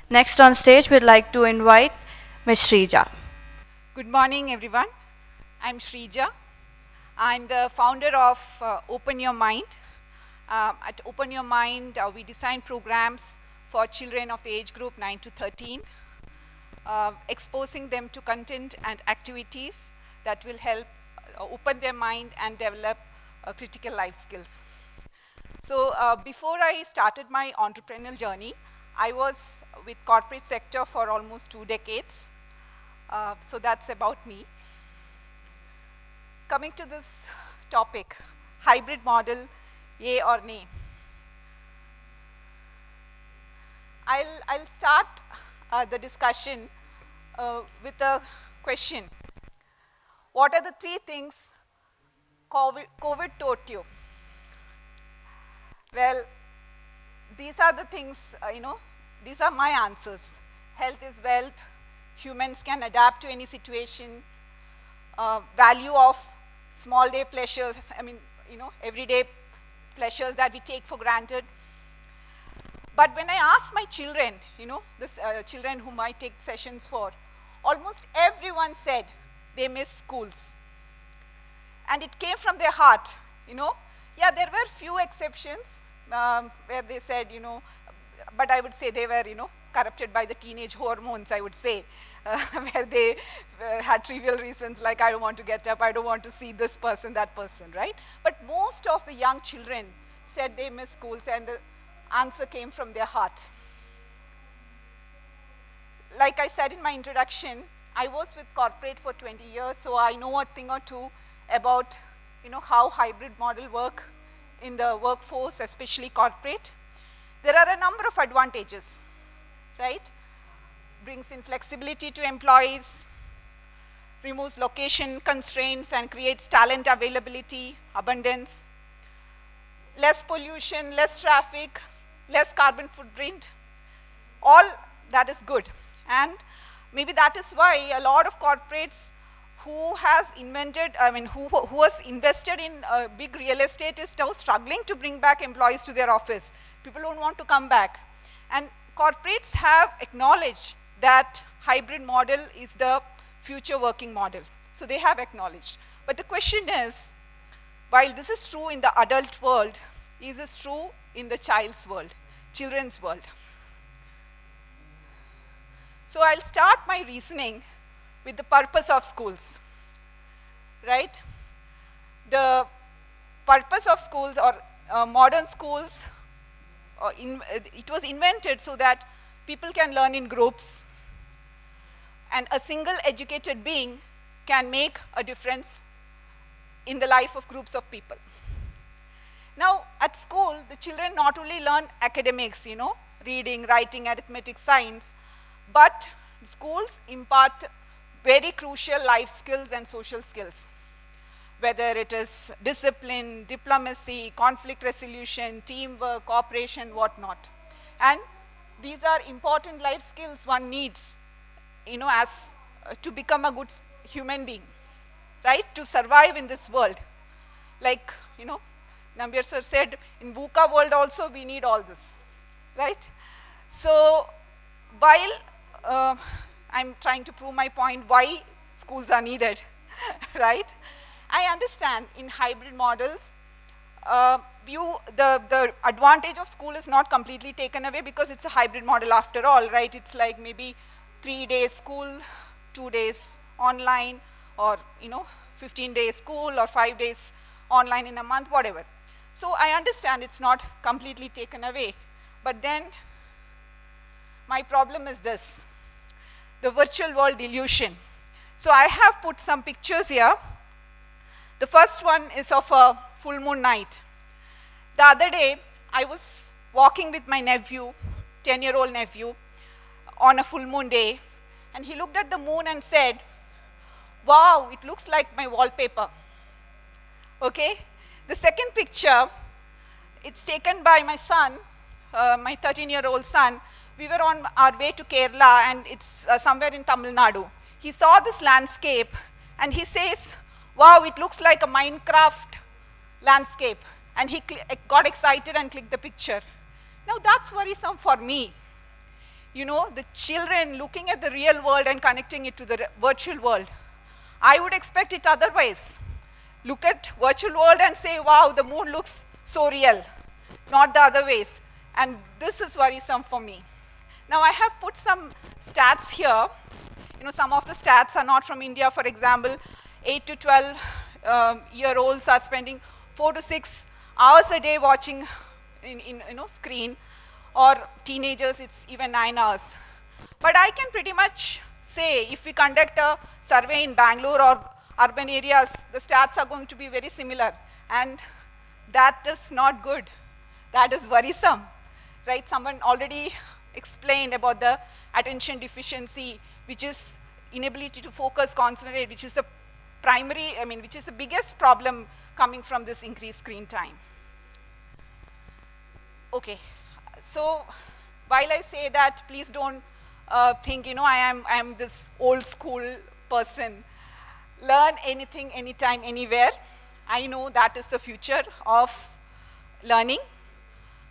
Next on stage, we'd like to invite Ms. Shrija. Good morning, everyone. I'm Shrija. I'm the founder of Open Your Mind. At Open Your Mind, we design programs for children of the age group 9 to 13, exposing them to content and activities that will help open their mind and develop critical life skills. So before I started my entrepreneurial journey, I was with corporate sector for almost 2 decades. So that's about me. Coming to this topic, hybrid model, yay or nay. I'll start the discussion with a question. What are the 3 things COVID taught you? Well, these are the things, these are my answers. Health is wealth. Humans can adapt to any situation. Value of small day pleasures, everyday pleasures that we take for granted. But when I ask my children, children whom I take sessions for, almost everyone said they miss schools. And it came from their heart, Yeah, there were few exceptions where they said, but I would say they were, corrupted by the teenage hormones, I would say, where they had trivial reasons like, I don't want to get up, I don't want to see this person, that person, right? But most of the young children said they miss schools, and the answer came from their heart. Like I said in my introduction, I was with corporate for 20 years, so I know a thing or two about how hybrid model work in the workforce, especially corporate. There are a number of advantages, right? Brings in flexibility to employees, removes location constraints and creates talent availability, abundance, less pollution, less traffic, less carbon footprint. All that is good. And maybe that is why a lot of corporates who has invested in big real estate is now struggling to bring back employees to their office. People don't want to come back. And corporates have acknowledged that hybrid model is the future working model. So they have acknowledged. But the question is, while this is true in the adult world, is this true in the child's world, children's world? So I'll start my reasoning with the purpose of schools, right? The purpose of schools, or modern schools, it was invented so that people can learn in groups, and a single educated being can make a difference in the life of groups of people. Now, at school, the children not only learn academics, reading, writing, arithmetic, science, but schools impart very crucial life skills and social skills, whether it is discipline, diplomacy, conflict resolution, teamwork, cooperation, whatnot. And these are important life skills one needs, to become a good human being, right? To survive in this world. Like, Nambir sir said, in VUCA world also we need all this, right? So while I'm trying to prove my point why schools are needed, right? I understand in hybrid models, the advantage of school is not completely taken away because it's a hybrid model after all, right? It's like maybe 3 days school, 2 days online, or 15 days school, or 5 days online in a month, whatever. So I understand it's not completely taken away, but then my problem is this, the virtual world illusion. So I have put some pictures here. The first one is of a full moon night. The other day, I was walking with my nephew, 10-year-old nephew, on a full moon day, and he looked at the moon and said, wow, it looks like my wallpaper. Okay? The second picture, it's taken by my son, my 13-year-old son. We were on our way to Kerala, and it's somewhere in Tamil Nadu. He saw this landscape, and he says, wow, it looks like a Minecraft landscape. And he got excited and clicked the picture. Now that's worrisome for me. you know, the children looking at the real world and connecting it to the virtual world. I would expect it otherwise. Look at virtual world and say, wow, the moon looks so real, not the other ways. And this is worrisome for me. Now I have put some stats here. You know, some of the stats are not from India. For example, 8 to 12 year olds are spending 4 to 6 hours a day watching in you know, screen, or teenagers it's even 9 hours. But I can pretty much say if we conduct a survey in Bangalore or urban areas, the stats are going to be very similar, and that is not good. That is worrisome, right? Someone already explained about the attention deficiency, which is inability to focus, concentrate, which is the primary, I mean, which is the biggest problem coming from this increased screen time. Okay, so while I say that, please don't think, you know, I am this old school person. Learn anything, anytime, anywhere. I know that is the future of learning.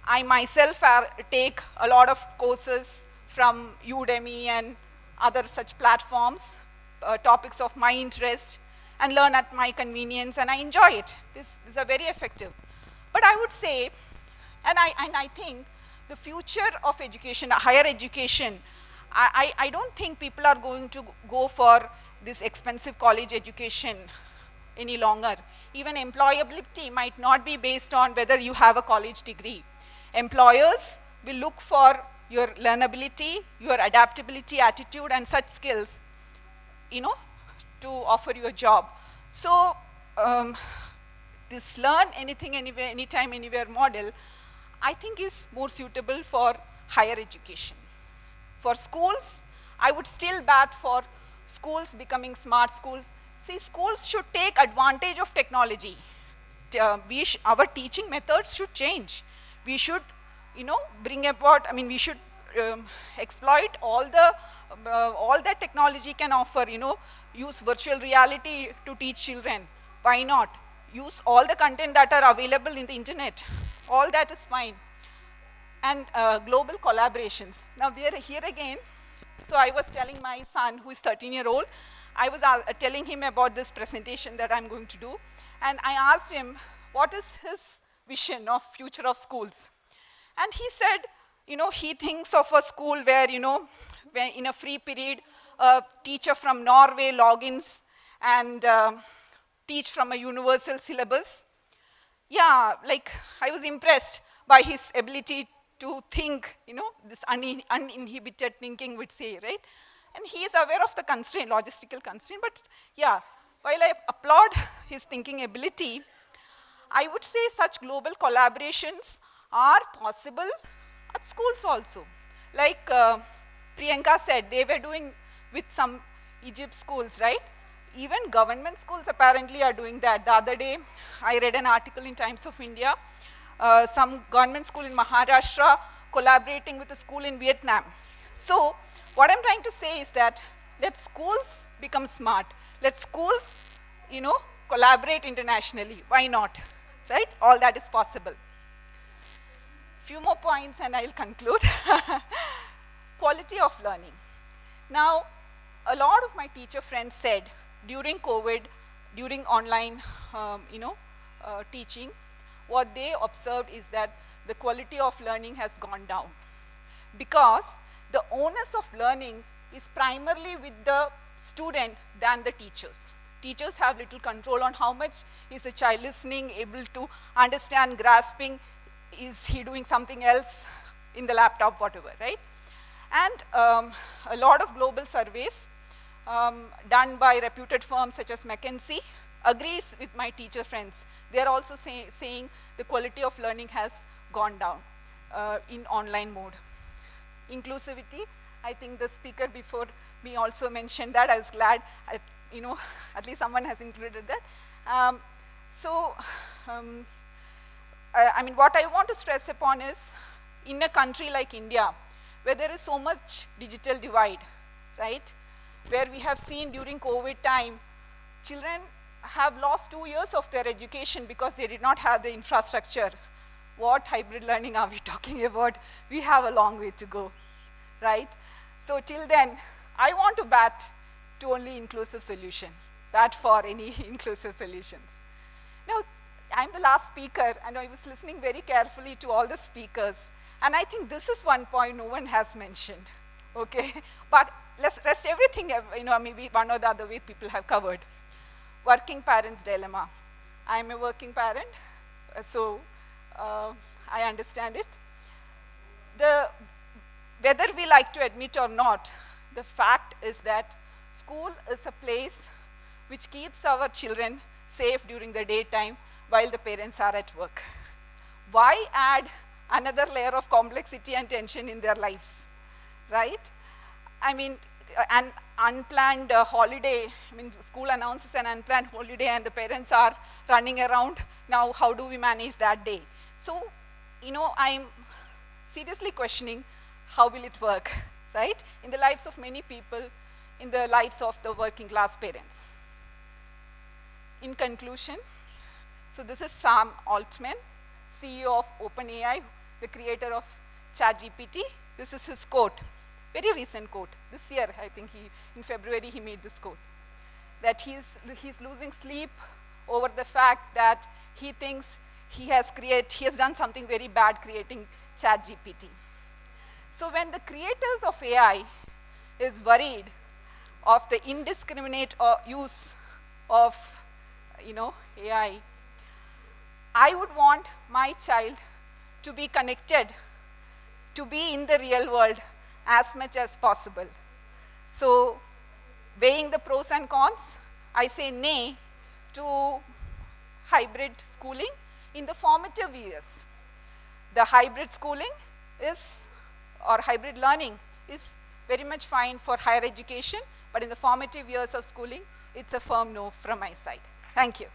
I myself take a lot of courses from Udemy and other such platforms, topics of my interest, and learn at my convenience, and I enjoy it. These are very effective. But I would say, and I think the future of education, higher education, I don't think people are going to go for this expensive college education any longer. Even employability might not be based on whether you have a college degree. Employers will look for your learnability, your adaptability, attitude, and such skills, you know, to offer you a job. So this learn anything, anywhere, anytime, anywhere model, I think is more suitable for higher education. For schools, I would still bat for schools becoming smart schools. See, schools should take advantage of technology. Our teaching methods should change. We should, you know, bring about, I mean, we should exploit all that technology can offer, you know, use virtual reality to teach children. Why not? Use all the content that are available in the internet. All that is fine. And global collaborations. Now, we are here again. So I was telling my son, who is 13-year-old, I was telling him about this presentation that I'm going to do. And I asked him, what is his vision of future of schools? And he said, you know, he thinks of a school where, you know, where in a free period, a teacher from Norway logins and teach from a universal syllabus. Yeah, like I was impressed by his ability to think, you know, this uninhibited thinking would say, right? And he is aware of the constraint, logistical constraint, but yeah, while I applaud his thinking ability, I would say such global collaborations are possible at schools also. Like Priyanka said, they were doing with some Egypt schools, right? Even government schools apparently are doing that. The other day, I read an article in Times of India, some government school in Maharashtra collaborating with a school in Vietnam. So what I'm trying to say is that let schools become smart. Let schools, you know, collaborate internationally. Why not? Right? All that is possible. Few more points and I'll conclude. Quality of learning. Now, a lot of my teacher friends said during COVID, during online, teaching, what they observed is that the quality of learning has gone down because the onus of learning is primarily with the student than the teachers. Teachers have little control on how much is the child listening, able to understand, grasping, is he doing something else in the laptop, whatever, right? And a lot of global surveys done by reputed firms such as McKinsey agrees with my teacher friends. They're also saying the quality of learning has gone down in online mode. Inclusivity, I think the speaker before me also mentioned that. I was glad, at least someone has included that. I mean, what I want to stress upon is, in a country like India, where there is so much digital divide, right? Where we have seen during COVID time, children have lost 2 years of their education because they did not have the infrastructure. What hybrid learning are we talking about? We have a long way to go, right? So till then, I want to bat to only inclusive solution, bat for any inclusive solutions. Now, I'm the last speaker, and I was listening very carefully to all the speakers, and I think this is one point no one has mentioned, okay? But let's rest everything, maybe one or the other way people have covered. Working parents' dilemma. I'm a working parent, so I understand it. Whether we like to admit or not, the fact is that school is a place which keeps our children safe during the daytime while the parents are at work. Why add another layer of complexity and tension in their lives, right? I mean, an unplanned holiday, school announces an unplanned holiday and the parents are running around. Now, how do we manage that day? So, I'm seriously questioning how will it work, right? In the lives of many people, in the lives of the working class parents. In conclusion, so this is Sam Altman, CEO of OpenAI, the creator of ChatGPT. This is his quote, very recent quote. This year, I think in February, he made this quote, that he's losing sleep over the fact that he thinks he has done something very bad creating ChatGPT. So when the creators of AI is worried of the indiscriminate use of AI, I would want my child to be connected, to be in the real world as much as possible. So weighing the pros and cons, I say nay to hybrid schooling in the formative years. The hybrid schooling or hybrid learning is very much fine for higher education, but in the formative years of schooling, it's a firm no from my side. Thank you.